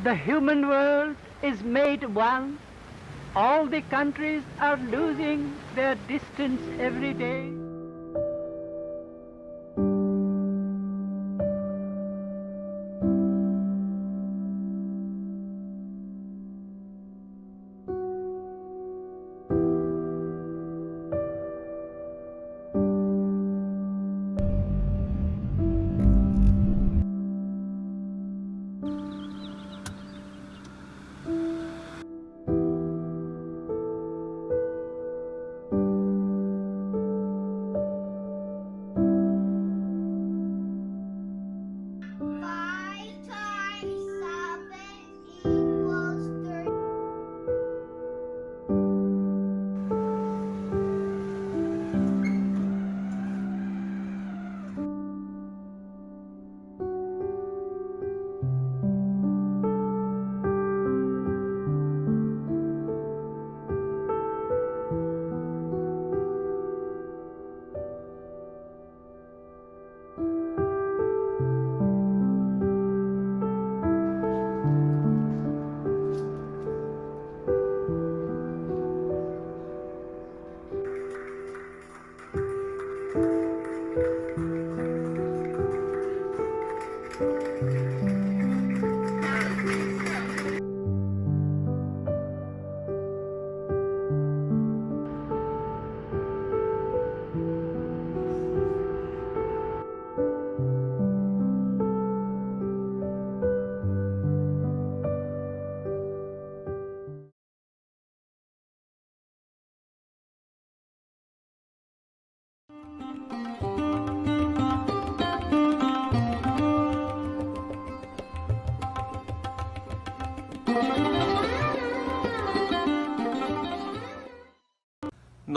The human world is made one. All the countries are losing their distance every day.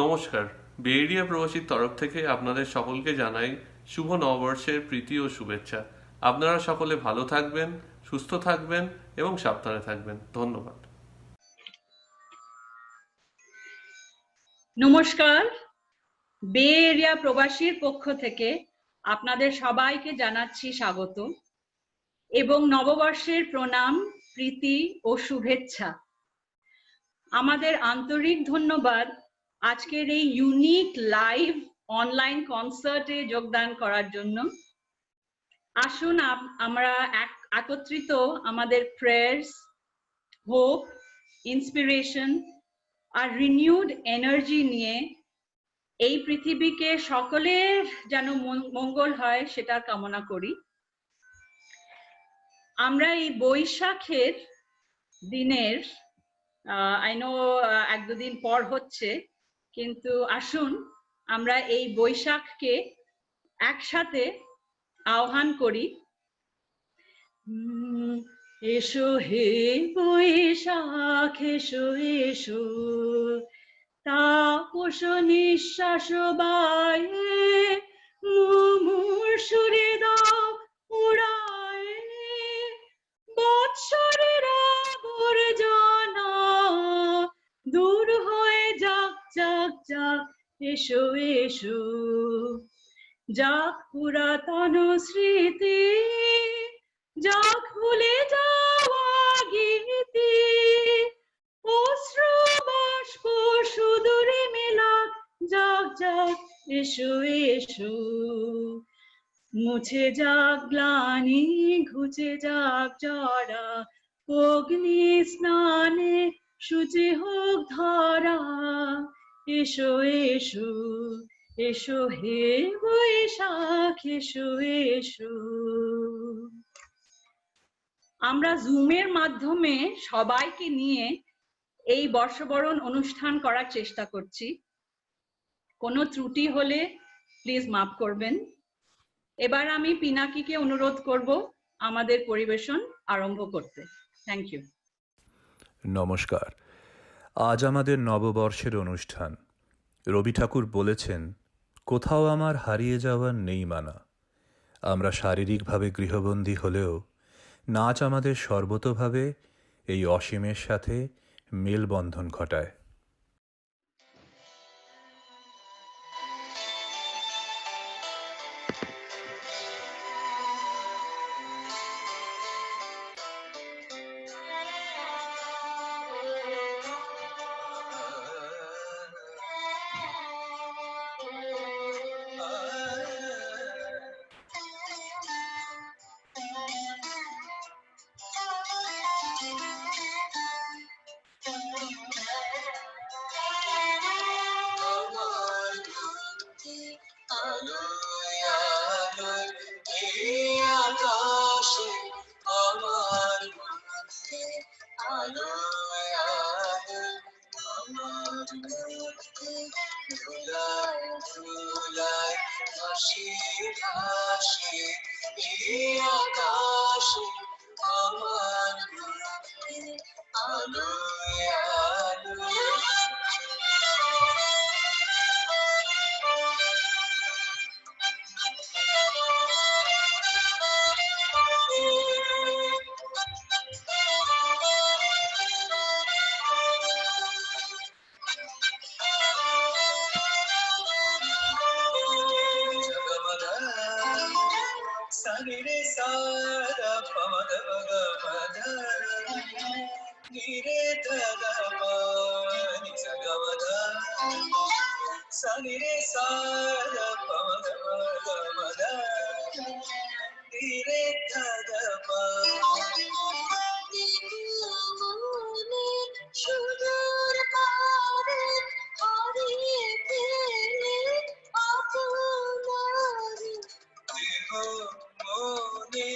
নমস্কার, বে area প্রবাসীর তরফ থেকে আপনাদের সকলকে জানাই শুভ নববর্ষের প্রীতি ও শুভেচ্ছা। আপনারা সকলে ভালো থাকবেন, সুস্থ থাকবেন এবং সাবধানে থাকবেন। ধন্যবাদ। নমস্কার, বে এরিয়া প্রবাসীর পক্ষ থেকে আপনাদের সবাইকে জানাচ্ছি স্বাগত এবং নববর্ষের প্রণাম, প্রীতি ও শুভেচ্ছা। আমাদের আন্তরিক ধন্যবাদ আজকের এই ইউনিক লাইভ অনলাইন কনসার্টে যোগদান করার জন্য। আসুন আমরা একত্রিত আমাদের প্রেয়ার্স, হোপ, ইন্সপিরেশন আর রিনিউড এনার্জি নিয়ে এই পৃথিবীকে সকলের যেন মঙ্গল হয় সেটা কামনা করি। আমরা এই বৈশাখের দিনের আই নো এক দুদিন পর হচ্ছে, কিন্তু আসুন আমরা এই বৈশাখকে একসাথে আহ্বান করি। এসো হে বৈশাখ, এসো এসো, তাপস নিঃশ্বাস বায়ে মুমূর্ষুরে দাও উড়ায়ে, বৎসরের আবর্জনা দূর হয়ে যাক যাক যাক, এসো এসো, যাক পুরাতন স্মৃতি, যাক ভুলে যাওয়া গীতি, অশ্রু বাষ্প সুদূরে মেলাক, যাক যাক, এসো এসো, মুছে যাক গ্লানি, ঘুচে যাক জরা, অগ্নি স্নানে শুচি হোক ধরা, এসো এসো, এসো হে বৈশাখ, এসো এসো। আমরা জুমের মাধ্যমে সবাইকে নিয়ে এই বর্ষবরণ অনুষ্ঠান করার চেষ্টা করছি। কোনো ত্রুটি হলে প্লিজ মাফ করবেন। এবার আমি পিনাকিকে অনুরোধ করব আমাদের পরিবেশন আরম্ভ করতে। Thank you. নমস্কার, আজ আমাদের নববর্ষের অনুষ্ঠান। রবি ঠাকুর বলেছেন, কোথাও আমার হারিয়ে যাওয়ার নেই মানা। আমরা শারীরিকভাবে গৃহবন্দী হলেও নাচ আমাদের সর্বতোভাবে এই অসীমের সাথে মেলবন্ধন ঘটায়। আলোয় আলোয় এই আকাশে আমার মধ্যে আলোয় আলোয় আমার মধ্যে ধুলায় ধুলায় ভাসি ভাসি এই আকাশে আমার মধ্যে আলোয় আলোয় Sagire sara pamada bagamada nire dagama nisagamada sagire sara pamada bagamada nire dagama সুদূর পারে হারিয়ে গেলে আপনারে মনে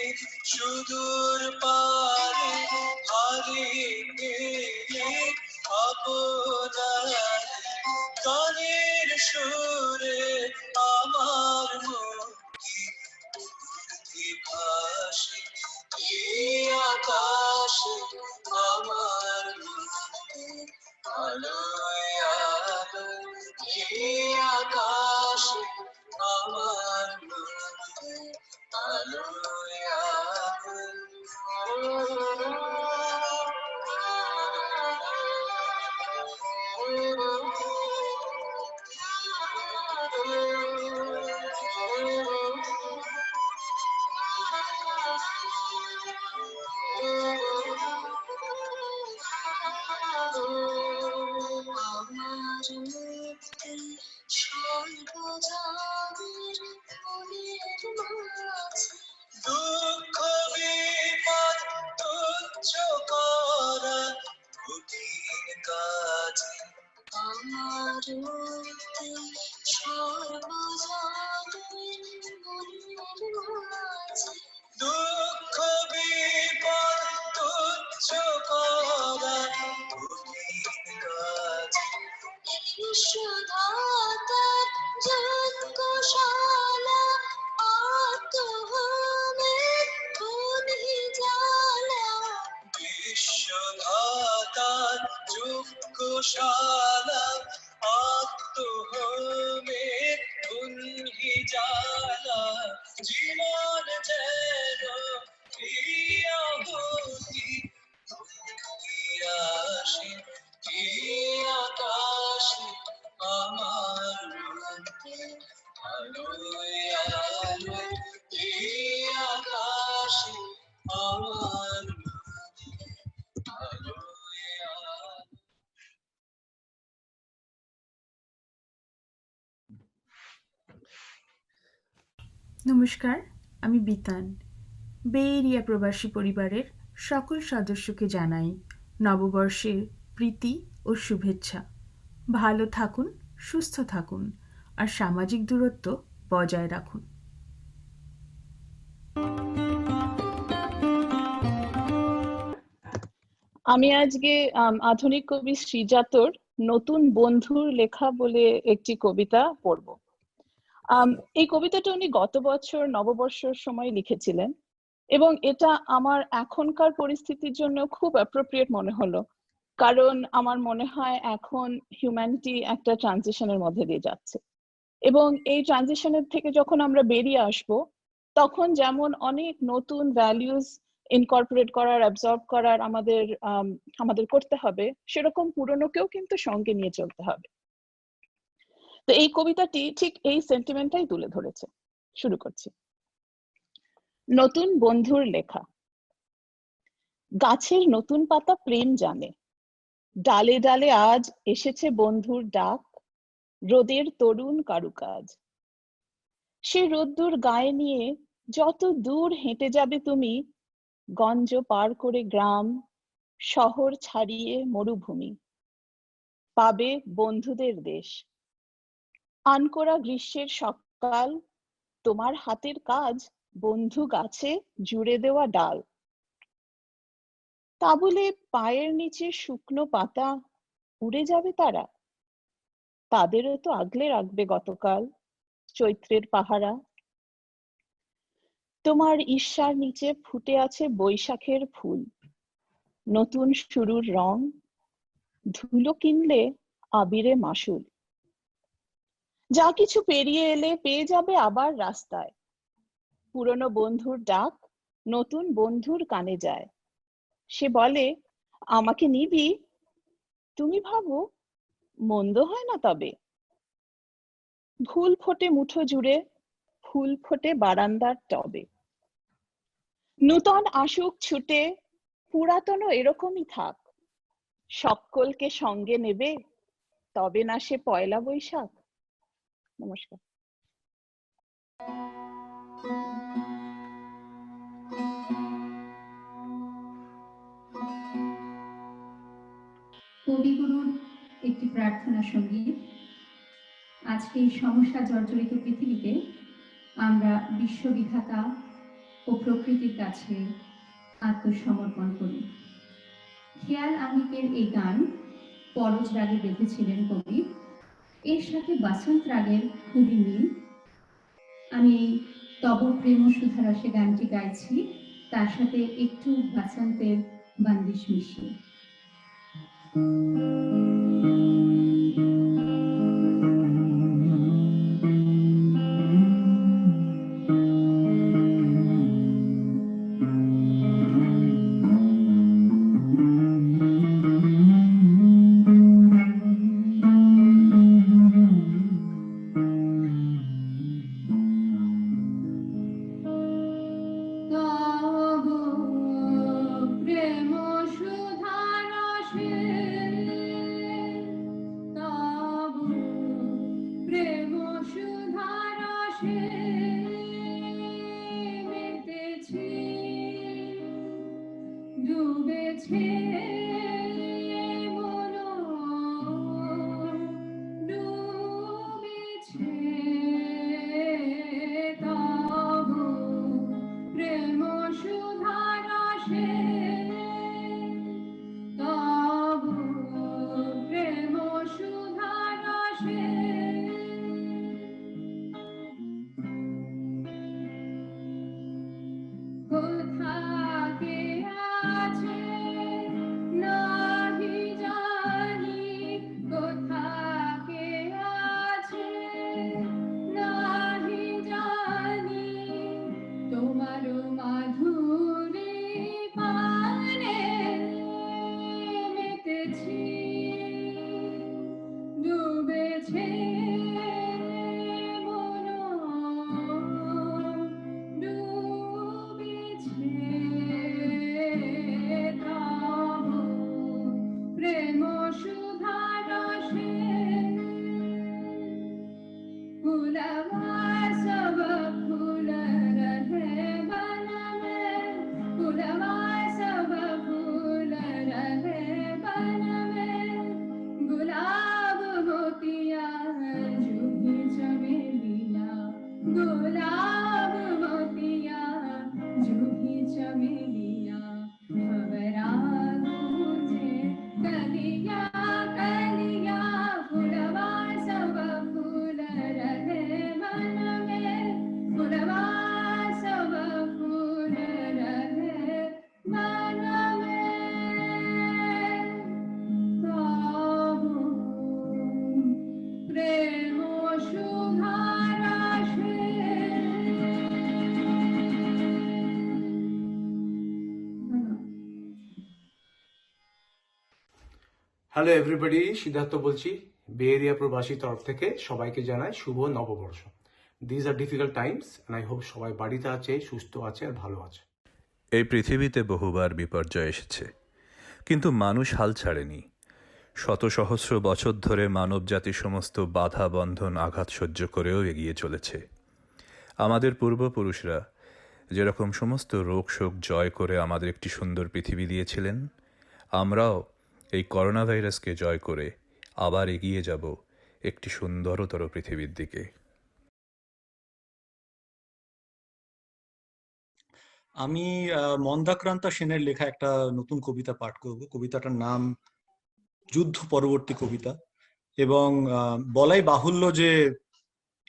সুদূর পারে হারিয়ে গেলে আপনারে গানের সুরে আমার মুক্তি ভাসে এই আকাশে আমার মুক্তি আলোয় আলোয় এই আকাশে আমার মুক্তি আলোয় আমার মুক্তি সর্বজনের মনের মাঝে দুঃখ বিপদ তুচ্ছ করা কঠিন কাজে আমার মুক্তি সর্বজনের মনের মাঝে দুঃখ বিপদ তুচ্ছ করা কঠিন কাজে বিশুদ্ধাতার যজ্ঞশালা আত্মহোমের খুনি জ্বালা বিশুদ্ধাতার যজ্ঞশালা আত্মহোমের খুনি জ্বালা জীবন যেন প্রিয়াবতী আসে এই আকাশে আমার মধ্যে আলোয় আলোয় এই আকাশে আমার মধ্যে আলোয় আলোয় নমস্কার, আমি বিতান। বে এরিয়া প্রবাসী পরিবারের সকল সদস্যকে জানাই নববর্ষের প্রীতি ও শুভেচ্ছা। ভালো থাকুন, সুস্থ থাকুন আর সামাজিক দূরত্ব বজায় রাখুন। আমি আজকে আধুনিক কবি শ্রীজাতর নতুন বন্ধুর লেখা বলে একটি কবিতা পড়ব। এই কবিতাটা উনি গত বছর নববর্ষের সময় লিখেছিলেন এবং এটা আমার এখনকার পরিস্থিতির জন্য খুব অ্যাপ্রোপ্রিয়েট মনে হলো, কারণ আমার মনে হয় এখন হিউম্যানিটি একটা ট্রানজিশনের মধ্যে দিয়ে যাচ্ছে এবং এই ট্রানজিশনের থেকে যখন আমরা বেরিয়ে আসব তখন যেমন অনেক নতুন ভ্যালিউজ ইনকর্পোরেট করার, অ্যাবজর্ব করার আমাদের করতে হবে, সেরকম পুরনোকেও কিন্তু সঙ্গে নিয়ে চলতে হবে। তো এই কবিতাটি ঠিক এই সেন্টিমেন্টটাই তুলে ধরেছে। শুরু করছি। নতুন বন্ধুর লেখা। গাছের নতুন পাতা প্রেম জানে, ডালে ডালে আজ এসেছে বন্ধুর ডাক, রোদের তরুণ কারুকাজ। সে রোদ্দুর গায়ে নিয়ে যত দূর হেঁটে যাবে তুমি, গঞ্জ পার করে গ্রাম, শহর ছাড়িয়ে মরুভূমি, পাবে বন্ধুদের দেশ। আনকোরা গ্রীষ্মের গতকাল, তোমার হাতের কাজ বন্ধু গাছে জুড়ে দেওয়া ডাল। তা বলে পায়ের নিচে শুকনো পাতা উড়ে যাবে তারা? তাদেরও তো আগলে রাখবে গতকাল চৈত্রের পাহারা। তোমার ঈর্ষার নিচে ফুটে আছে বৈশাখের ফুল, নতুন শুরুর রং, ধুলো কিনলে আবিরে মাসুল। যা কিছু পেরিয়ে এলে পেয়ে যাবে আবার রাস্তায়, পুরনো বন্ধুর ডাক নতুন বন্ধুর কানে যায়। সে বলে, আমাকে নিবি? তুমি ভাবো, মন্দ হয় না তবে। ফুল ফোটে মুঠো জুড়ে, ফুল ফোটে বারান্দার টবে। নূতন আসুক ছুটে, পুরাতনও এরকমই থাক। সকলকে সঙ্গে নেবে, তবে না সে পয়লা বৈশাখ। নমস্কার। কবিগুরুর একটি প্রার্থনা সঙ্গীত। আজকে এই সমস্যা জর্জরিত পৃথিবীতে আমরা বিশ্ববিধাতা ও প্রকৃতির কাছে আত্মসমর্পণ করি। খেয়াল আহ্নিকের এই গান পরজ রাগে বেঁধেছিলেন কবি। এর সাথে বাসন্ত রাগের খুবই মিল। আমি এই তব প্রেম সুধারসে গানটি গাইছি, তার সাথে একটু বাসন্তের বান্দিশ মিশিয়ে। হ্যালো এভরিবডি, সিদ্ধার্থ বলছি বে এরিয়া প্রবাসী তরফ থেকে। সবাইকে জানাই শুভ নববর্ষ। This are difficult times and I hope সবাই বাড়িতে আছে, সুস্থ আছে আর ভালো আছে। এই পৃথিবীতে বহুবার বিপর্যয় এসেছে, কিন্তু মানুষ হাল ছাড়েনি। শত সহস্র বছর ধরে মানবজাতি সমস্ত বাধা বন্ধন আঘাত সহ্য করেও এগিয়ে চলেছে। আমাদের পূর্বপুরুষরা যেরকম সমস্ত রোগ শোক জয় করে আমাদের একটি সুন্দর পৃথিবী দিয়েছিলেন, আমরাও এই করোনা ভাইরাসকে জয় করে আবার এগিয়ে যাব একটি সুন্দরতর পৃথিবীর দিকে। আমি মন্দাক্রান্তা সেনের লেখা একটা নতুন কবিতা পাঠ করব। কবিতাটার নাম যুদ্ধ পরবর্তী কবিতা। এবং বলাই বাহুল্য যে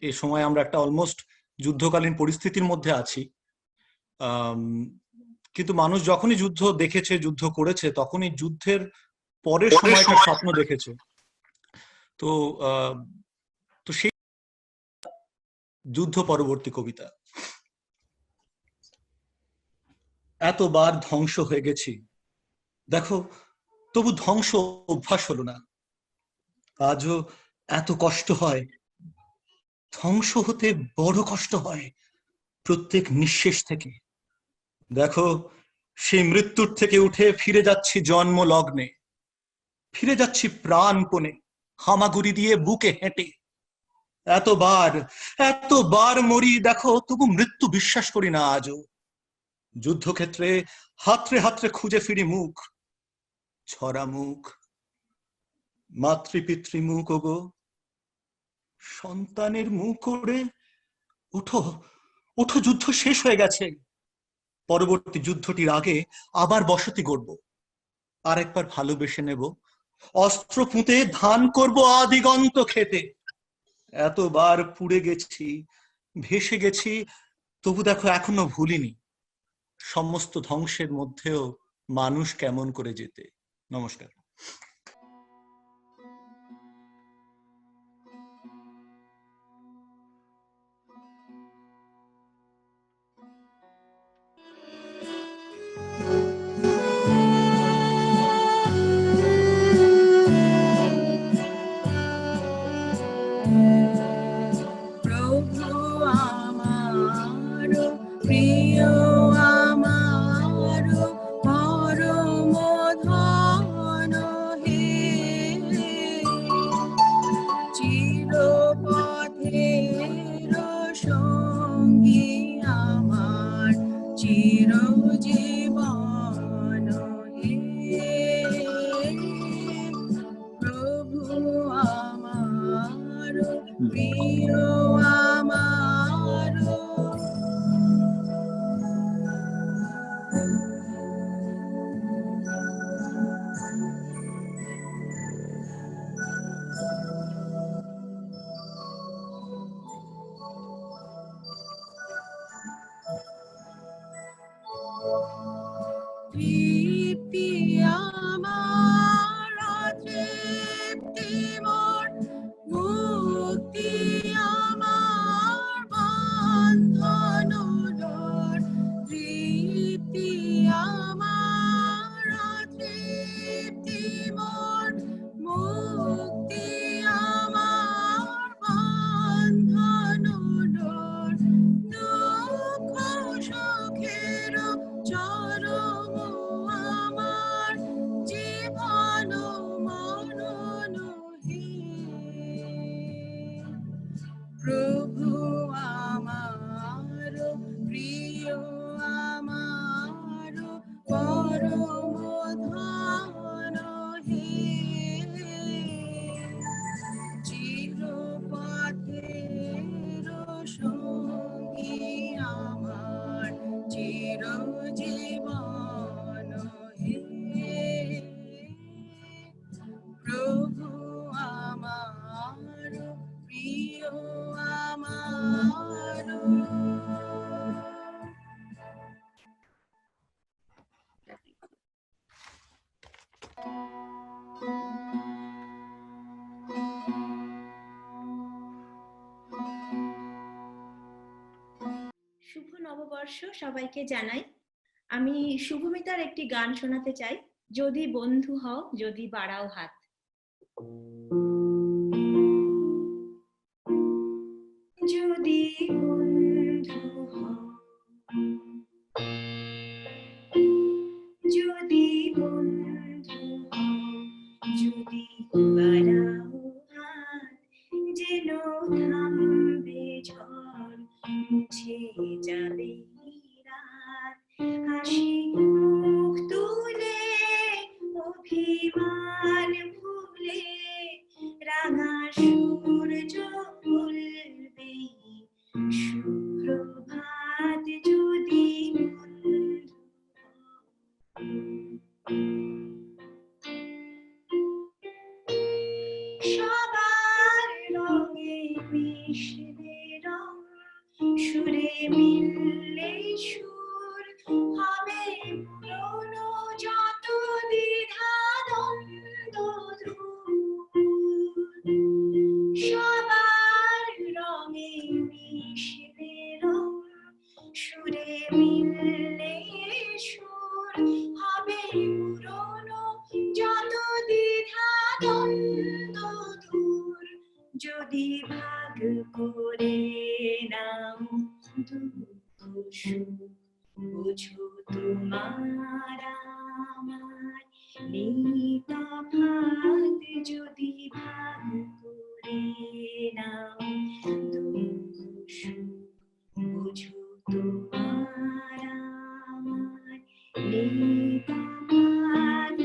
এই সময় আমরা একটা অলমোস্ট যুদ্ধকালীন পরিস্থিতির মধ্যে আছি। কিন্তু মানুষ যখনই যুদ্ধ দেখেছে, যুদ্ধ করেছে, তখনই যুদ্ধের পরের সময়টা স্বপ্ন দেখেছে। তো তো সেই যুদ্ধ পরবর্তী কবিতা। এতবার ধ্বংস হয়ে গেছি, দেখো তবু ধ্বংস অভ্যাস হলো না। আজও এত কষ্ট হয়, ধ্বংস হতে বড় কষ্ট হয় প্রত্যেক নিঃশেষ থেকে। দেখো সেই মৃত্যুর থেকে উঠে ফিরে যাচ্ছি জন্ম লগ্নে, ফিরে যাচ্ছি প্রাণপণে, হামাগুড়ি দিয়ে বুকে হেঁটে। এতবার এতবার মরি, দেখো তবু মৃত্যু বিশ্বাস করি না আজও। যুদ্ধক্ষেত্রে হাতড়ে হাতড়ে খুঁজে ফিরি মুখ, ছড়া মুখ, মাতৃপিতৃ মুখ, ওগো সন্তানের মুখ করে ওঠো, ওঠো, যুদ্ধ শেষ হয়ে গেছে। পরবর্তী যুদ্ধটির আগে আবার বসতি গড়ব, আর একবার ভালোবেসে নেব, অস্ত্র পুঁতে ধান করব আদিগন্ত খেতে। এতবার পুড়ে গেছি, ভেসে গেছি, তবু দেখো এখনো ভুলিনি সমস্ত ধ্বংসের মধ্যেও মানুষ কেমন করে যেতে। নমস্কার। প্রভু আমার প্রিয়, আমার পরম ধন হে, চিরপথের সঙ্গী আমার চিরজীবন হে। প্রভু আমার প্রিয়, আমার তৃপ্তি আমার আছে, মোর মুক্তি আমার বন্ধন ডোর। তৃপ্তি আমার আছে, মোর মুক্তি আমার বন্ধন ডোর। দুঃখ সুখের চরম আমার জীবন মরণ হে। প্রভু আমার প্রিয়, আমার পরম ধন হে। চিরপথের সঙ্গী আমার চিরজীবন হে। প্রভু আমার প্রিয়, আমার শুভ নববর্ষ সবাইকে জানাই। আমি শুভমিতার একটি গান শোনাতে চাই, যদি বন্ধু হও যদি বাড়াও হাত। যদি বন্ধু হও, যদি বন্ধু হও, যদি বাড়াও হাত, যেন থামবে ঝড়, মুছে যাবে রাত। হাসি মুখ তুলে অভিমান ভুলে রাঙা সূর্য উঠবে, সুপ্রভাত যদি সুরে মিললে সুর হবে পুরনো যত দ্বিধা দ্বন্দ্ব দূর। সবার রঙে মিশবে রং, সুরে মিললে সুর হবে পুরনো যত দ্বিধা দ্বন্দ্ব দূর। যদি ভাগ করে নাও দুঃখ সুখ, বুঝো তোমার আমার নেই তফাৎ। যদি ভাগ করে নাও দুঃখ সুখ, বুঝো তোমার আমার নেই তফাৎ।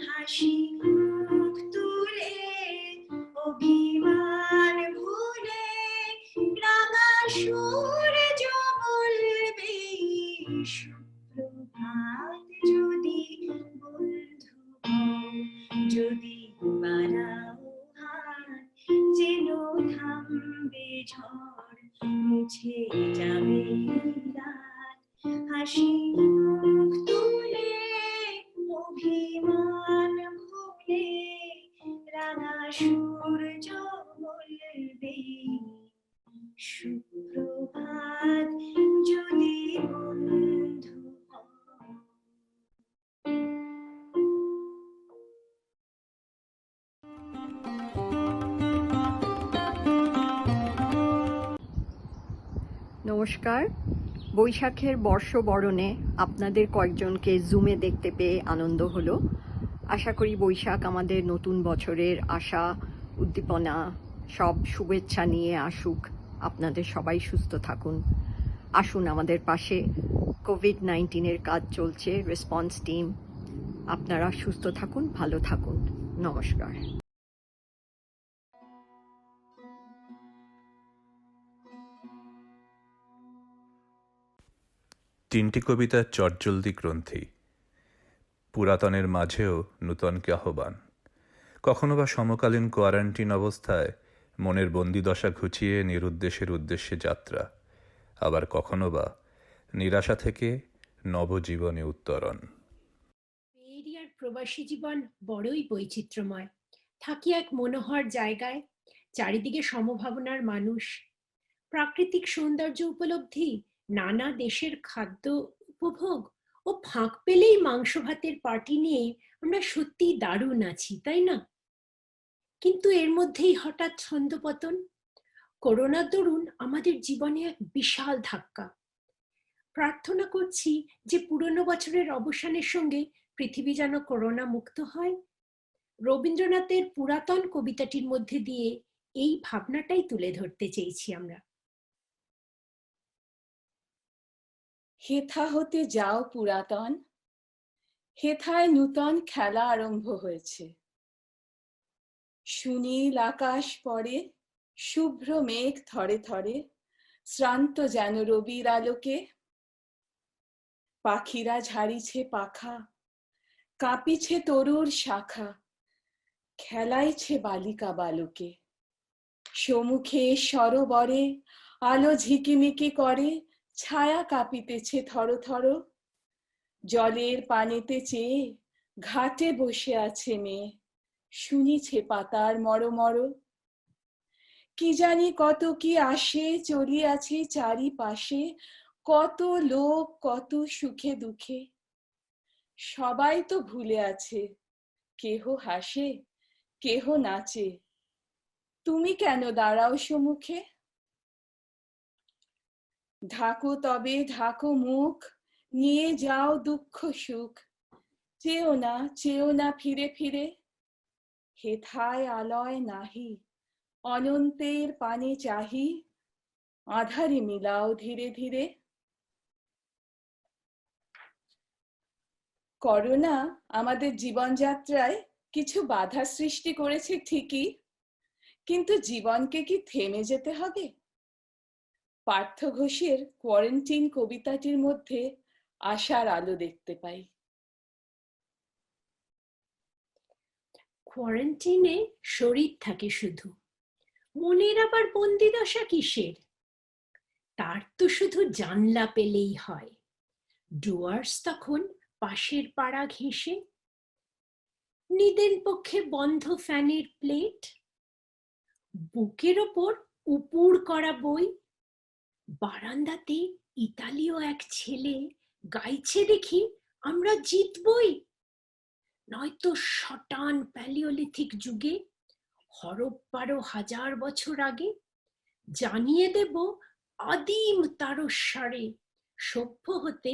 হাসি মুখ তুলে অভিমান ভুলে রাঙা সূর্য বলবে সুপ্রভাত। যদি বন্ধু হও, যদি বাড়াও হাত, যেন থামবে ঝড়, মুছে যাবে রাত। হাসি মুখ তুলে অভিমান ভুলে রাঙা সূর্য বলবে সুপ্রভাত। যদি বন্ধু হও। নমস্কার। বৈশাখের বর্ষবরণে আপনাদের কয়েকজনকে জুমে দেখতে পেয়ে আনন্দ হলো। আশা করি বৈশাখ আমাদের নতুন বছরের আশা, উদ্দীপনা, সব শুভেচ্ছা নিয়ে আসুক। আপনাদের সবাই সুস্থ থাকুন, আসুন আমাদের পাশে। কোভিড-19 কাজ চলছে, রেসপন্স টিম। আপনারা সুস্থ থাকুন, ভালো থাকুন। নমস্কার। তিনটি কবিতার চটজলদি গ্রন্থি, পুরাতনের মাঝেও নূতনকে আহ্বান। কখনো বা সমকালীন কোয়ারেন্টিন অবস্থায় মনের বন্দিদশা ঘুচিয়ে নিরুদ্দেশের উদ্দেশ্যে যাত্রা, আবার কখনো বা নিরাশা থেকে নবজীবনে উত্তরণ। এরিয়ার প্রবাসী জীবন বড়ই বৈচিত্র্যময়। থাকি এক মনোহর জায়গায়, চারিদিকে সমভাবনার মানুষ, প্রাকৃতিক সৌন্দর্য উপলব্ধি, নানা দেশের খাদ্য উপভোগ ও ফাঁক পেলেই মাংস ভাতের পার্টি নিয়ে আমরা সত্যি দারুণ আছি, তাই না? কিন্তু এর মধ্যেই হঠাৎ ছন্দপতন। করোনার দরুন আমাদের জীবনে এক বিশাল ধাক্কা। প্রার্থনা করছি যে পুরনো বছরের অবসানের সঙ্গে পৃথিবী যেন করোনা মুক্ত হয়। রবীন্দ্রনাথের পুরাতন কবিতাটির মধ্যে দিয়ে এই ভাবনাটাই তুলে ধরতে চেয়েছি আমরা। হেথা হতে যাও পুরাতন, হেথায় নূতন খেলা আরম্ভ হয়েছে। সুনীল আকাশ পরে, শুভ্র মেঘ থরে থরে, শ্রান্ত যেন রবির আলোকে। পাখিরা ঝাড়িছে পাখা, কাঁপিছে তরুর শাখা, খেলাইছে বালিকা বালকে। সমুখে সরোবরে আলো ঝিকিমিকি করে, ছায়া কাঁপিতেছে থর থর। জলের পানিতে চেয়ে ঘাটে বসে আছে মেয়ে, শুনিছে পাতার মরমর। কি জানি কত কি আসে চলিয়াছে চারিপাশে, কত লোক কত সুখে দুঃখে। সবাই তো ভুলে আছে, কেহ হাসে কেহ নাচে, তুমি কেন দাঁড়াও সম্মুখে? ঢাকো তবে ঢাকো মুখ, নিয়ে যাও দুঃখ সুখ। চেও না ফিরে ফিরে, হেথায় আলয় নাহি, অনন্তের পানে চাহি, আধারে মিলাও ধীরে ধীরে। করোনা আমাদের জীবনযাত্রায় কিছু বাধা সৃষ্টি করেছে ঠিকই, কিন্তু জীবনকে কি থেমে যেতে হবে? পার্থ ঘোষের কোয়ারেন্টিন কবিতাটির মধ্যে আশার আলো দেখতে পাই। কোয়ারেন্টিনে শরীর থাকে শুধু, মনের আবার বন্দিদশা কিসের? তার তো শুধু জানলা পেলেই হয়। ডুয়ার্স তখন পাশের পাড়া ঘেঁষে, নিদেন পক্ষে বন্ধ ফ্যানের প্লেট, বুকের ওপর উপুড় করা বই, বারান্দাতে ইতালীয় এক ছেলে গাইছে দেখি আমরা জিতবই। নয়তো শটান প্যালিওলিথিক যুগে, হরপ্পার 1000 বছর আগে, জানিয়ে দেব আদিম তারস্বরে সভ্য হতে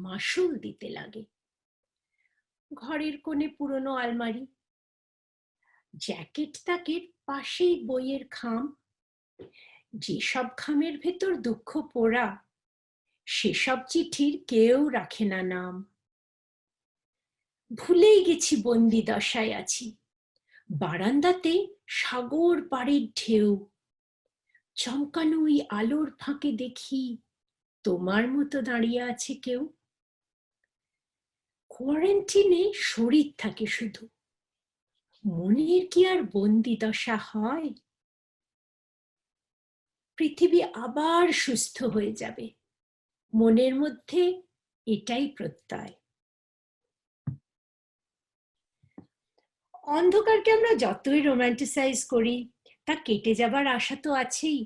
মাসুল দিতে লাগে। ঘরের কোণে পুরনো আলমারি, জ্যাকেট তাকের পাশেই বইয়ের খাম, যেসব খামের ভেতর দুঃখ পোড়া, সেসব চিঠির কেউ রাখে না নাম। ভুলেই গেছি বন্দি দশায় আছি, বারান্দাতে সাগর পাড়ের ঢেউ, চমকানো ওই আলোর ফাঁকে দেখি তোমার মতো দাঁড়িয়ে আছে কেউ। কোয়ারেন্টিনে শরীর থাকে শুধু, মনের কি আর বন্দি দশা হয়? পৃথিবী আবার সুস্থ হয়ে যাবে, মনের মধ্যে এটাই প্রত্যয়। অন্ধকারকে আমরা যতই রোমান্টিসাইজ করি, তা কেটে যাবার আশা তো আছেই।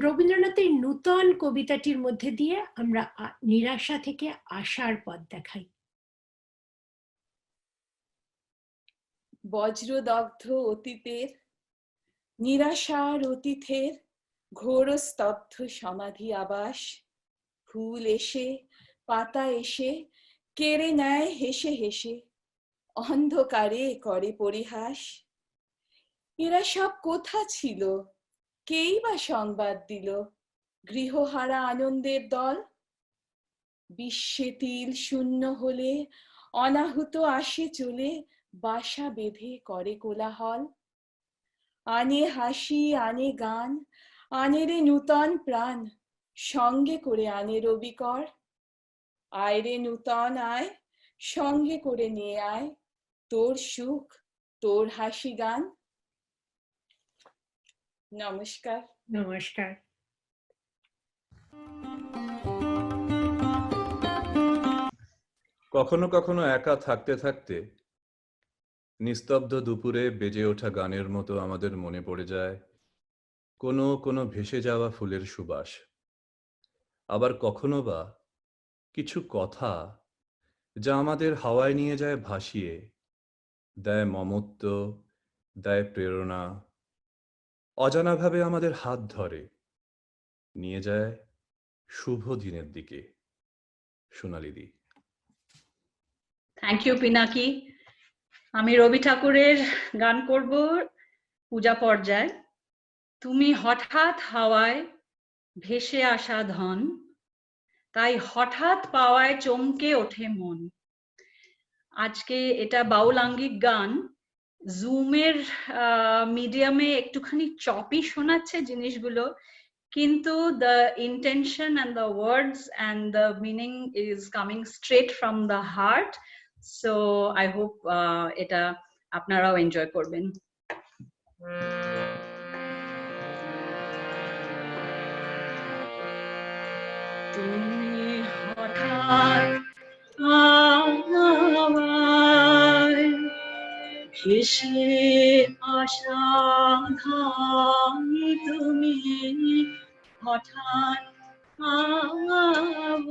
রবীন্দ্রনাথের নূতন কবিতাটির মধ্যে দিয়ে আমরা নিরাশা থেকে আশার পথ দেখাই। বজ্রদগ্ধ অতীতের, নিরাশার অতীতের ঘোর স্তব্ধ সমাধি আবাস, ফুল এসে পাতা এসে কেড়ে নেয় হেসে হেসে, অন্ধকারে করে পরিহাস। এরা সব কোথা ছিল, কেই বা সংবাদ দিল, গৃহহারা আনন্দের দল? বিশ্বে তিল শূন্য হলে অনাহুত আসে চলে, বাসা বেঁধে করে কোলাহল। আনে হাসি আনে গান, আনে রে নূতন প্রাণ, সঙ্গে করে আনে রবিকর। আয় রে নূতন আয়, সঙ্গে করে নিয়ে আয় তোর সুখ তোর হাসি গান। নমস্কার। নমস্কার। কখনো কখনো একা থাকতে থাকতে নিস্তব্ধ দুপুরে বেজে ওঠা গানের মতো আমাদের মনে পড়ে যায় কোনো কোনো ভেসে যাওয়া ফুলের সুবাস। আবার কখনো বা কিছু কথা যা আমাদের হাওয়ায় নিয়ে যায় ভাসিয়ে, দেয় মমত্ব, দেয় প্রেরণা, অজানাভাবে আমাদের হাত ধরে নিয়ে যায় শুভ দিনের দিকে। সোনালিদি। Thank you Pinaki. আমি রবি ঠাকুরের গান করব পূজা পর্যায়। তুমি হঠাৎ হাওয়ায় ভেসে আসা ধন, তাই হঠাৎ পাওয়ায় চমকে ওঠে মন। আজকে এটা বাউল আঙ্গিক গান, জুমের মিডিয়ামে একটুখানি চপি শোনাচ্ছে জিনিসগুলো, কিন্তু the intention and the words and the meaning is coming straight from the heart. So I hope এটা আপনারাও এনজয় করবেন। তুমি হঠাৎ হাওয়ায় ভেসে আসা ধান, তুমি হঠাৎ হাওয়ায়,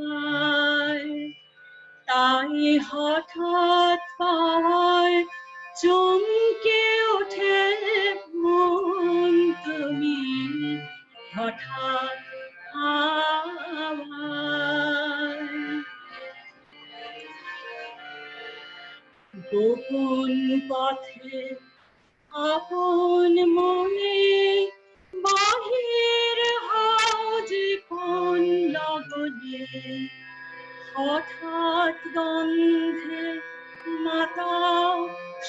তাই হঠাৎ পাওয়ায় চমকে ওঠে মন, তুমি হঠাৎ হাওয়ায়। গোপন পথে আপন মনে বাহির হও যে কোন লগনে, হঠাৎ গন্ধে মাতাও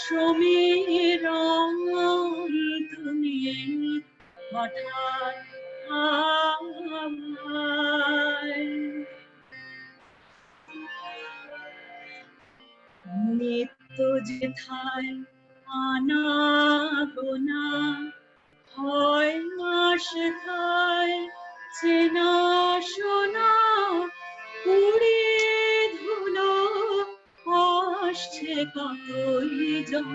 সমীরণ, তুমি হঠাৎ হাওয়ায়। নিত্য যেথায় আনাগোনা কতই জন,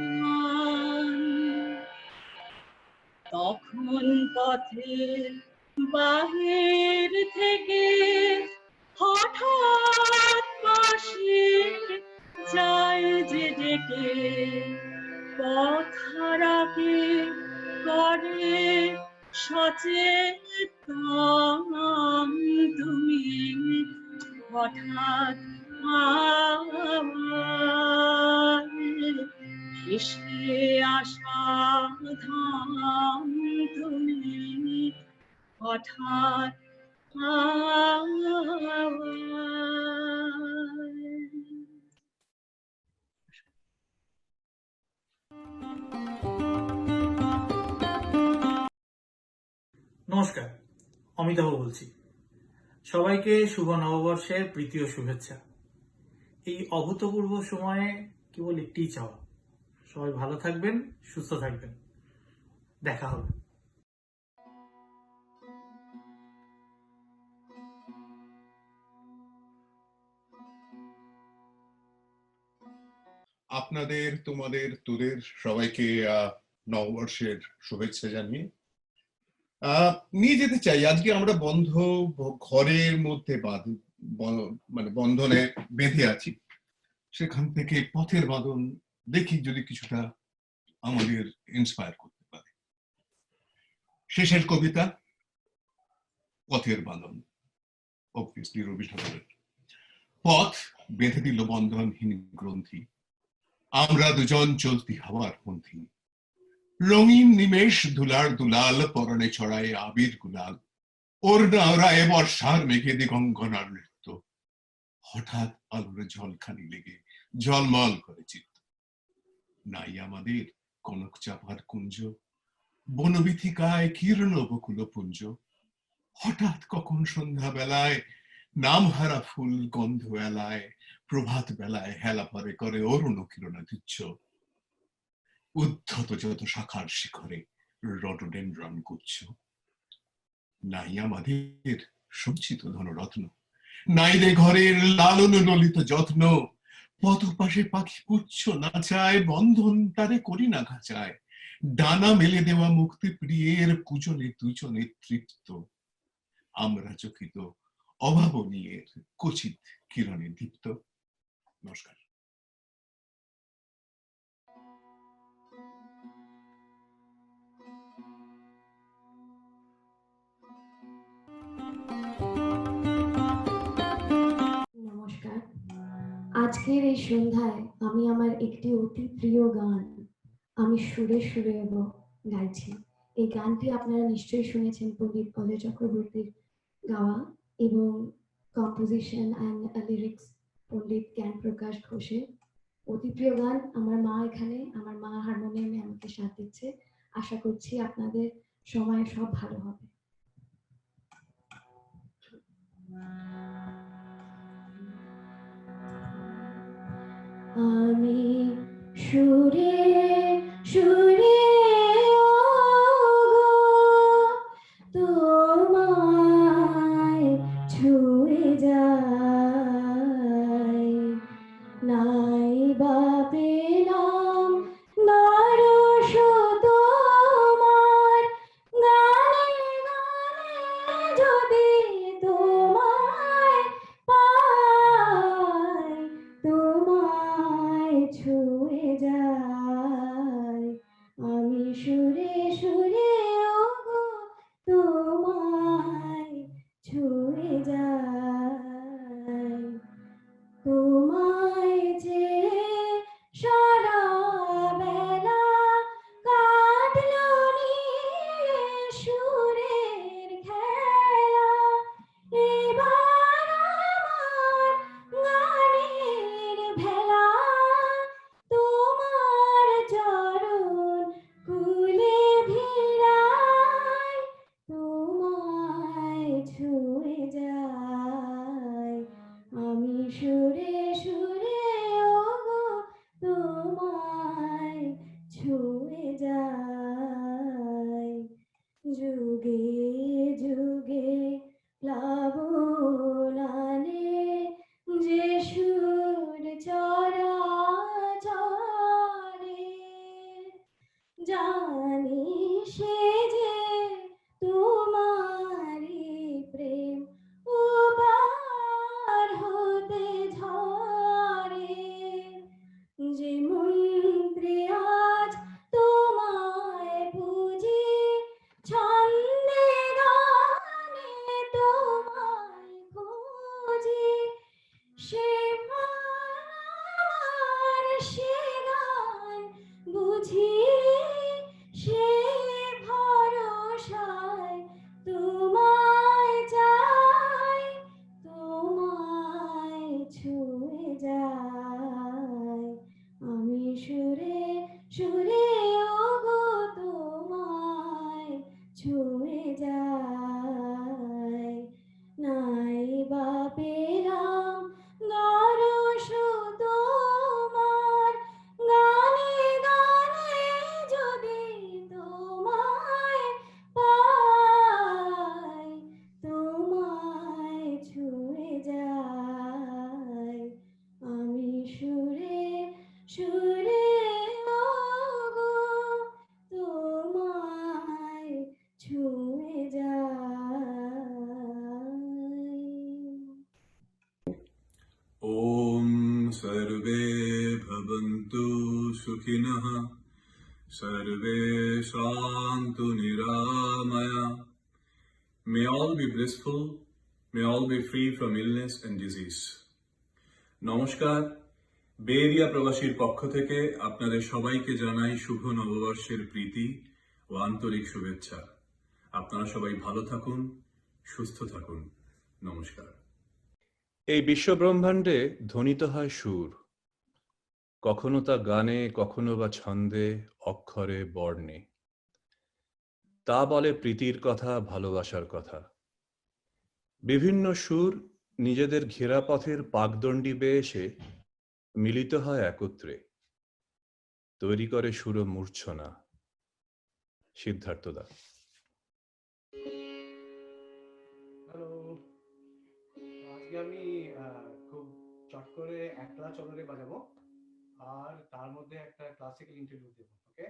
তখন পথের বাহির থেকে হঠাৎ পাশে যায় যে ডেকে, পথ হারাকে করে সচেতন তুমি হঠাৎ এসে আসা ধাম তুমি হঠাৎ নমস্কার, অমিতাভ বলছি। সবাইকে শুভ নববর্ষের প্রীতি ও শুভেচ্ছা। এই অভূতপূর্ব সময়ে কেবল একটি চাওয়া, সবাই ভালো থাকবেন, সুস্থ থাকবেন। দেখা হবে। আপনাদের, তোমাদের, তোদের সবাইকে নববর্ষের শুভেচ্ছা জানিয়ে নিয়ে যেতে চাই। আজকে আমরা বন্ধ ঘরের মধ্যে মানে বন্ধনে বেঁধে আছি, সেখান থেকে পথের বাঁধন দেখি যদি কিছুটা আমাদের ইন্সপায়ার করতে পারে। শেষের কবিতা পথের বাঁধন, অবভিয়াসলি রবি ঠাকুরের। পথ বেঁধে দিল বন্ধনহীন গ্রন্থি, আমরা দুজন চলতি হওয়ার পন্থী। রঙিন নিমেষ ধুলার দুলাল, পরনে ছড়ায় আবির গুলাল, ওর নাওরায় বর্ষার মেঘে দিগঙ্গনার নৃত্য। হঠাৎ আলোর ঝলখানি লেগে ঝলমল করে চিত্ত। নাই আমাদের কনক চাপার কুঞ্জ, বনবিথিকায় কীর্ণ বকুল পুঞ্জ। হঠাৎ কখন সন্ধ্যা বেলায় নামহারা ফুল গন্ধ এলায়, প্রভাত বেলায় হেলা পরে করে অরুণ কিরণাদিচ্ছ। উদ্ধত যত শাখার শিখরে রডোডেনড্রন গুচ্ছ। নাই আমাদের সঞ্চিত ধনরত্ন, নাই রে ঘরের লালন ললিত যত্ন। পথ পাশে পাখি পুচ্ছ নাচায়, বন্ধন তারে করি না ঘাচায়। ডানা মেলে দেওয়া মুক্তি প্রিয়ের পূজনে দুজনে তৃপ্ত। আমরা চকিত অভাবনীয়ের কচিত কিরণে দীপ্ত। নমস্কার। নমস্কার। আজকের এই সন্ধ্যায় আমি আমার একটি অতি প্রিয় গান আমি সুরে সুরে গাইছি। এই গানটি আপনারা নিশ্চয়ই শুনেছেন পণ্ডিত অজয় চক্রবর্তীর গাওয়া, এবং কম্পোজিশন অ্যান্ড লিরিক্স পণ্ডিত জ্ঞান প্রকাশ ঘোষের। অতি প্রিয় গান। আমার মা এখানে, আমার মা হারমোনিয়ামে আমাকে সাথ দিচ্ছে। আশা করছি আপনাদের সময় সব ভালো হবে। আমি সুরে সুরে তোমায় ছুঁয়ে যাই, নাই বা পেলাম দর্শ তোমার গানে গানে, যদি তোমায় পাই তোমায় ছুঁয়ে যাই। ছুঁয়ে যায়, নাই বা পেলাম দরশ তোমার, গানে গানে যদি তোমায় পাই, তোমায় ছুঁয়ে যায়, আমি সুরে সুরে ওগো তোমায় ছুঁয়ে যায়। ॐ सर्वे भवन्तु सुखिनः सर्वे सन्तु निरामया. May all be blissful, may all be free from illness and disease. নমস্কার, বে এরিয়া প্রবাসীর পক্ষ থেকে আপনাদের সবাইকে জানাই শুভ নববর্ষের প্রীতি ও আন্তরিক শুভেচ্ছা। আপনারা সবাই ভালো থাকুন, সুস্থ থাকুন। নমস্কার। এই বিশ্বব্রহ্মাণ্ডে ধ্বনিত হয় সুর, কখনো তা গানে, কখনো বা ছন্দে, অক্ষরে, বর্ণে। তা বলে প্রীতির কথা, ভালোবাসার কথা। বিভিন্ন সুর নিজেদের ঘেরাপথের পাকদণ্ডী বেয়ে এসে মিলিত হয় একত্রে, তৈরি করে সুর মূর্ছনা। সিদ্ধার্থ দা। হ্যালো, আজকে আমি খুব চট করে একলা চলরে বাজাবো আর তার মধ্যে একটা ক্লাসিক্যাল ইন্টারভিউ দেবো। ওকে,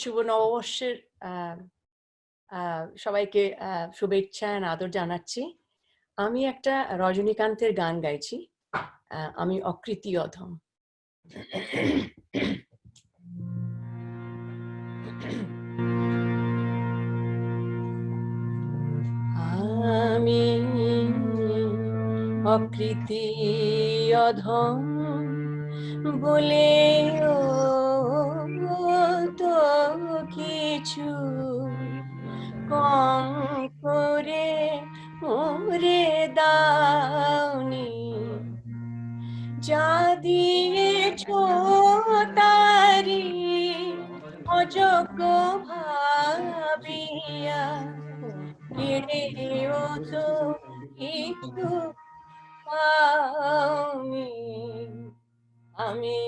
শুভ নববর্ষের সবাইকে শুভেচ্ছা আর আদর জানাচ্ছি। আমি একটা রজনীকান্তের গান গাইছি, আমি অকৃতি অধম। আমি অকৃতি অধম বলে তো কিছু কম করে ওরে দাওনি, যা দিয়েছ তারি অযোগ্য ভাবিয়া কেড়েও তো কিছু পাওনি। আমি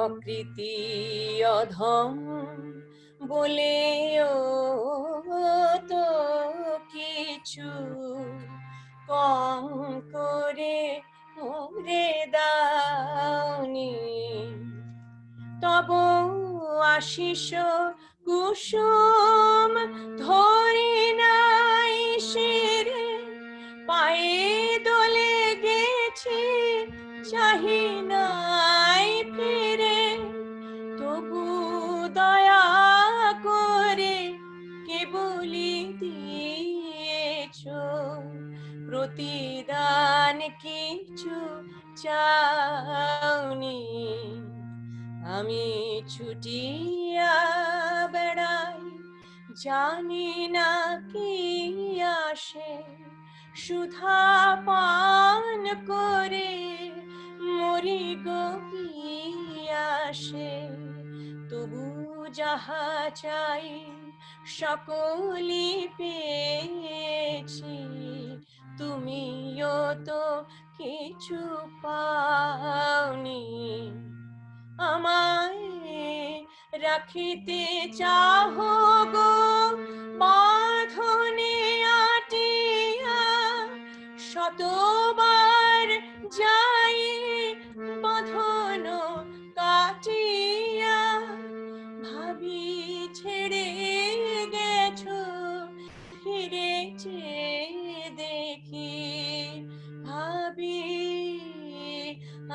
অকৃতি অধম বলেও তো কিছু কম করে ওরে দাওনি। তব আশিস কুসুম ধরে নাই শিরে, পায়ে দোলে গেছি চাহি নাই ফিরে। তবু দয়া করে কেবলি দিয়েছ প্রতিদান, কিছু চাওনি। আমি ছুটিয়া বেড়াই জানি না কি আসে, সুধা পান করে মরি গো পিয়াসে। তবু যাহা চাই সকলি পেয়েছি, তুমিও তো কিছু পাওনি। আমায় রাখিতে চাহো গো বাঁধনে আটিয়া, শতবার যাই বাঁধন কাটিয়া। ভাবি ছেড়ে গেছো ফিরে চেয়ে দেখি, ভাবি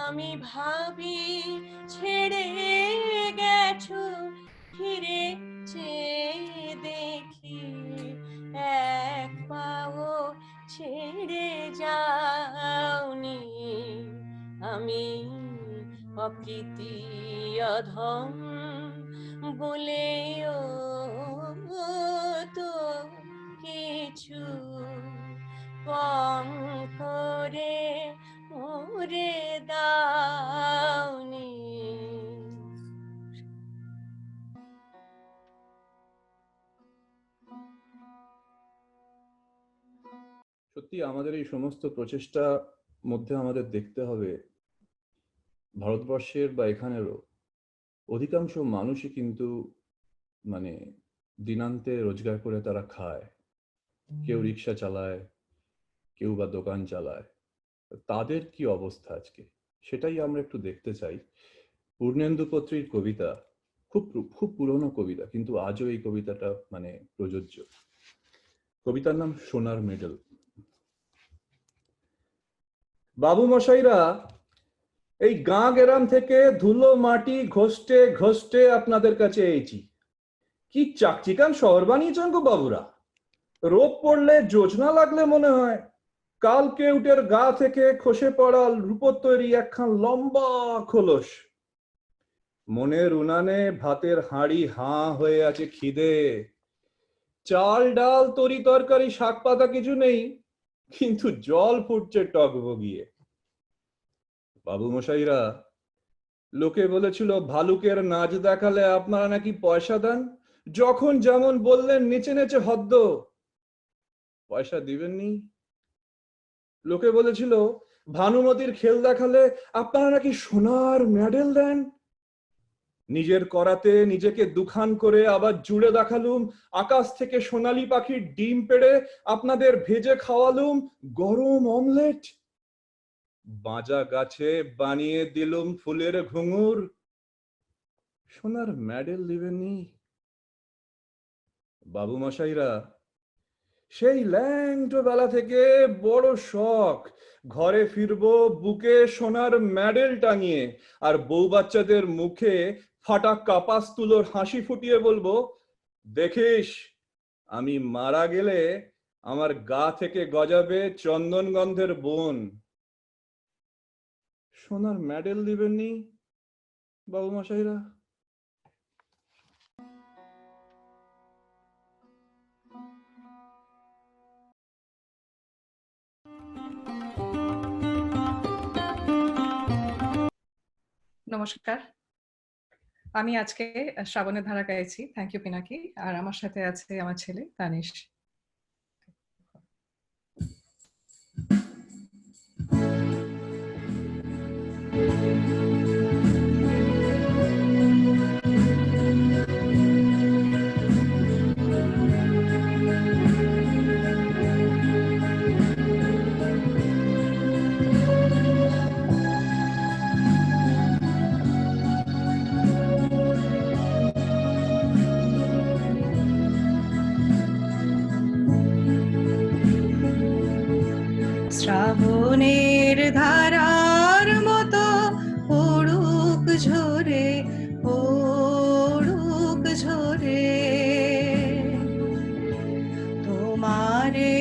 আমি ভাবি ছেড়ে গেছো ফিরে চেয়ে দেখি। এক পাও ছেড়ে যাওনি। আমি অকৃতি অধম বলেও তো কিছু কম করে ওরে দাওনি। সত্যি আমাদের এই সমস্ত প্রচেষ্টা মধ্যে আমাদের দেখতে হবে ভারতবর্ষের বা এখানেরও অধিকাংশ মানুষই কিন্তু মানে দিনান্তে রোজগার করে তারা খায়। কেউ রিক্সা চালায়, কেউ বা দোকান চালায়। তাদের কি অবস্থা আজকে সেটাই আমরা একটু দেখতে চাই। পূর্ণেন্দু পত্রীর কবিতা, খুব খুব পুরনো কবিতা, কিন্তু আজও এই কবিতাটা মানে প্রযোজ্য। কবিতার নাম সোনার মেডেল। বাবু মশাইরা, এই গাঁ গেরাম থেকে ধুলো মাটি ঘষ্টে ঘষ্টে আপনাদের কাছে এসেছি। কি চাকচিকান শহর বানিয়েছেন গো বাবুরা। রোদ পড়লে জোছনা লাগলে মনে হয় কাল কেউটের গা থেকে খসে পড়া রূপোর তৈরি একখান লম্বা খোলস। মনের উনানে ভাতের হাঁড়ি হাঁ হয়ে আছে খিদে। চাল ডাল তরি তরকারি শাক পাতা কিছু নেই, কিন্তু জল ফুটছে টক বগিয়ে। বাবু মশাইরা, লোকে বলেছিল ভালুকের নাচ দেখালে আপনারা নাকি পয়সা দেন। যখন যেমন বললেন নেচে নেচে হদ্দ, পয়সা দিবেননি। লোকে বলেছিল ভানুমতির খেল দেখালে আপনারা নাকি সোনার মেডেল দেন। নিজের করাতে নিজেকে দুখান করে আবার জুড়ে দেখালুম। আকাশ থেকে সোনালী পাখির ডিম পেড়ে আপনাদের ভেজে খাওয়ালুম গরম অমলেট। বাজা গাছে বানিয়ে দিলুম ফুলের ঘুঙুর। সোনার মেডেল দিবেননি বাবু মশাইরা? সেই ল্যাংটো বেলা থেকে বড় শখ, ঘরে ফিরবো বুকে সোনার মেডেল টাঙিয়ে, আর বউ বাচ্চাদের মুখে ফাটা কাপাস তুলোর হাসি ফুটিয়ে বলবো, দেখিস আমি মারা গেলে আমার গা থেকে গজাবে চন্দন গন্ধের বন। সোনার মেডেল দিবেননি বাবু মশাইরা? নমস্কার, আমি আজকে শ্রাবণের ধারা গাইছি। Thank you Pinaki. আর আমার সাথে আছে আমার ছেলে তানিশ। শ্রাবণের ধারার মতো পড়ুক ঝরে, পড়ুক ঝরে তোমারে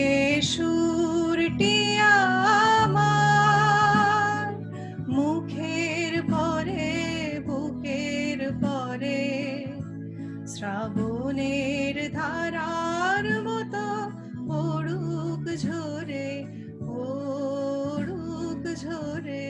সুরটি আমার মুখের পরে বুকের পরে। শ্রাবণের ধারার মতো পড়ুক ঝরে, পড়ুক ঝরে।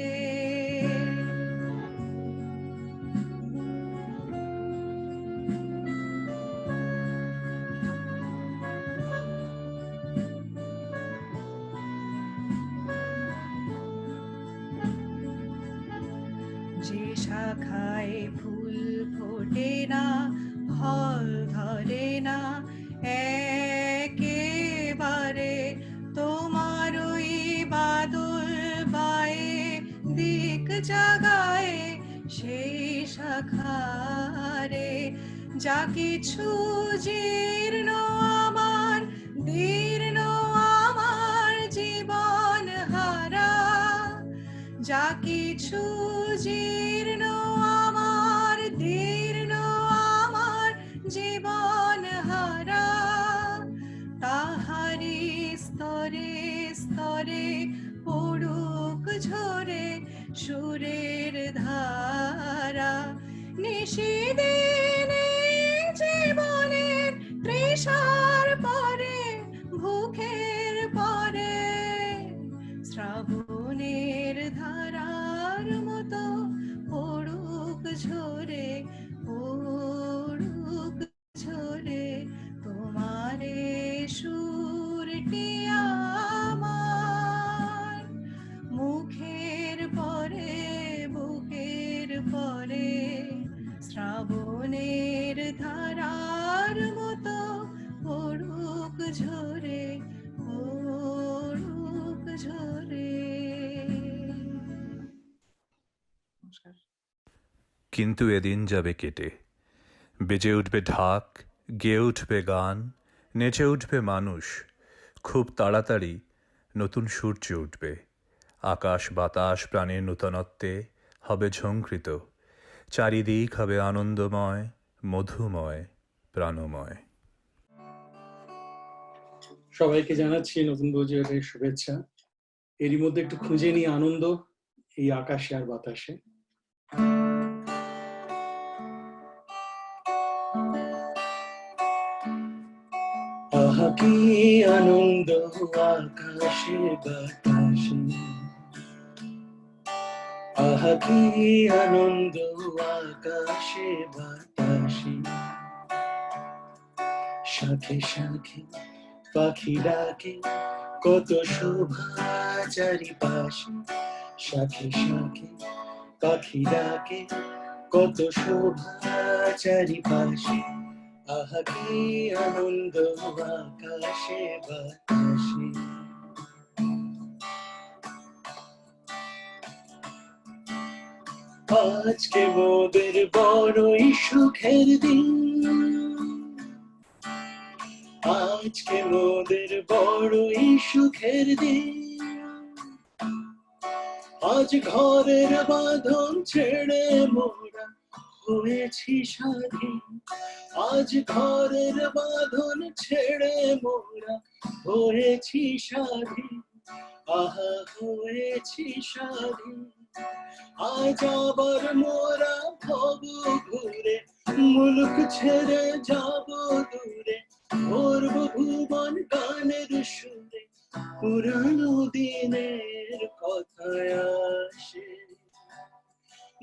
যে শাখায় ফুল ফোটে না, ফল ধরে না একেবারে, তোমার ওই বাদল বায়ে দিক জাগায় সেই শাখারে। যা কিছু জীর্ণ আমার, দীর্ণ আমার জীবন হারা, যা কিছু জীর্ণ আমার, দীর্ণ আমার জীবন হারা, তাহারি স্তরে স্তরে পড়ুক ঝরে সুরের ধারা। নিশিদিনে জীবনের তৃষার পরে, ভুখের পরে, শ্রাবণের ধারার মতো পড়ুক ঝরে, পড়ুক ঝরে তোমারে সুরটি আমার মুখের পরে বুকের পরে। শ্রাবণের ধারার মতো পড়ুক ঝরে, পড়ুক ঝরে। কিন্তু এদিন যাবে কেটে, বেজে উঠবে ঢাক, গেয়ে উঠবে গান, নেচে উঠবে মানুষ। খুব তাড়াতাড়ি নতুন সূর্য উঠবে, আকাশ বাতাস প্রাণের নূতনত্বে হবে ঝঙ্কৃত, চারিদিক হবে আনন্দময়, মধুময়, প্রাণময়। সবাইকে জানাচ্ছি নতুন বছরের শুভেচ্ছা। এরই মধ্যে একটু খুঁজে নিই আনন্দ এই আকাশে আর বাতাসে। আহা কি আনন্দ আকাশে বাতাসে, আহা কি আনন্দ আকাশে বাতাসে। শাখে শাখে পাখি ডাকে কত শোভা চারিপাশে, শাখে শাখে পাখি ডাকে কত শোভা চারিপাশে। আহা কি আনন্দ আকাশে বাতাসে। আজকে মোদের বড়ই সুখের দিন, আজকে মোদের বড়ই সুখের দিন। আজ ঘরের বাঁধন ছেড়ে মোরা হয়েছি স্বাধীন, আজ ঘরের বাঁধন ছেড়ে মোরা হয়েছি স্বাধীন, আহা হয়েছি স্বাধীন। আজ আবার মোরা হব ঘুরে, মুলুক ছেড়ে যাব দূরে, ভরব ভুবন গানের সুরে, পুরানো দিনের কথায় আসে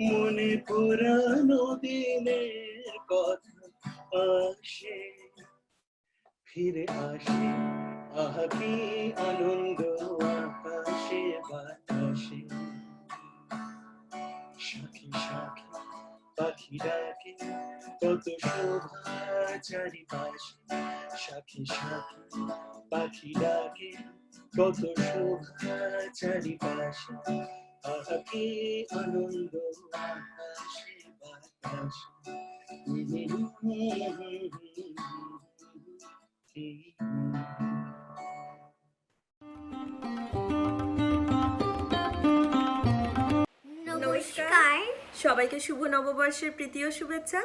মনে, পুরানো দিনের কথা আসে, ফিরে আসে, আহা কি আনন্দ আকাশে বাতাসে। সাথী সাথী পাখি ডাকে কত শোভা চারিপাশে, সাথী সাথী পাখি ডাকে কত শোভা চারিপাশে, আহা কি আনন্দ আকাশে বাতাসে। নমস্কার, সবাইকে শুভ নববর্ষের প্রীতি ও শুভেচ্ছা।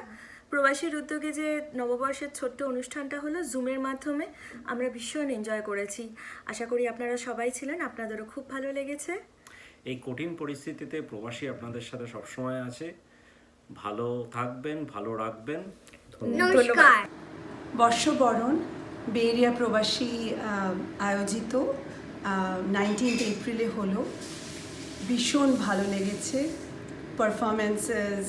প্রবাসীর উদ্যোগে যে নববর্ষের ছোট্ট অনুষ্ঠানটা হলো জুমের মাধ্যমে, আমরা ভীষণ এনজয় করেছি। আশা করি আপনারা সবাই ছিলেন, আপনাদেরও খুব ভালো লেগেছে। এই কঠিন পরিস্থিতিতে প্রবাসী আপনাদের সাথে সবসময় আছে। ভালো থাকবেন, ভালো রাখবেন। নমস্কার। বর্ষবরণ বে এরিয়া প্রবাসী আয়োজিত 19 এপ্রিলে হলো, ভীষণ ভালো লেগেছে। Performances,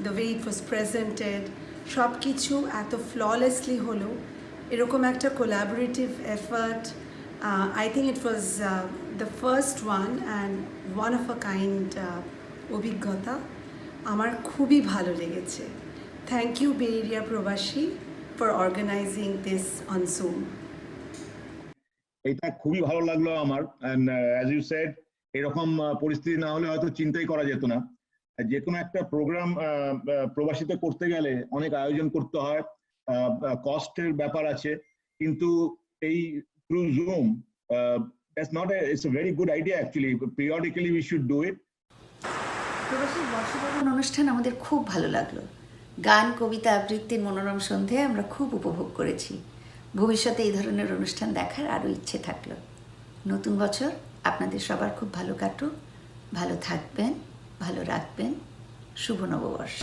the way it was presented, সব কিছু এত ফ্ললেসলি হলো। এরকম একটা collaborative effort, I think it was the first one and one of a kind অভিজ্ঞতা। আমার খুবই ভালো লেগেছে। Thank you Bay Area Probashi for organizing this on Zoom. এটা খুবই ভালো লাগলো আমার। অ্যান্ড অ্যাজ ইউ সেড, এরকম পরিস্থিতি না হলে হয়তো চিন্তাই করা যেত না। যে কোনো একটা প্রোগ্রাম প্রবাসীতে করতে গেলে অনেক আয়োজন করতে হয়, কস্টের ব্যাপার আছে, কিন্তু এই through zoom it's a very good idea actually. Periodically we should do it. প্রবাসী বর্ষবরণ অনুষ্ঠান আমাদের খুব ভালো লাগলো। গান, কবিতা, আবৃত্তির মনোরম সন্ধ্যায় আমরা খুব উপভোগ করেছি। ভবিষ্যতে এই ধরনের অনুষ্ঠান দেখার আরও ইচ্ছে থাকলো। নতুন বছর আপনাদের সবার খুব ভালো কাটুক, ভালো থাকবেন, ভালো রাখবেন। শুভ নববর্ষ।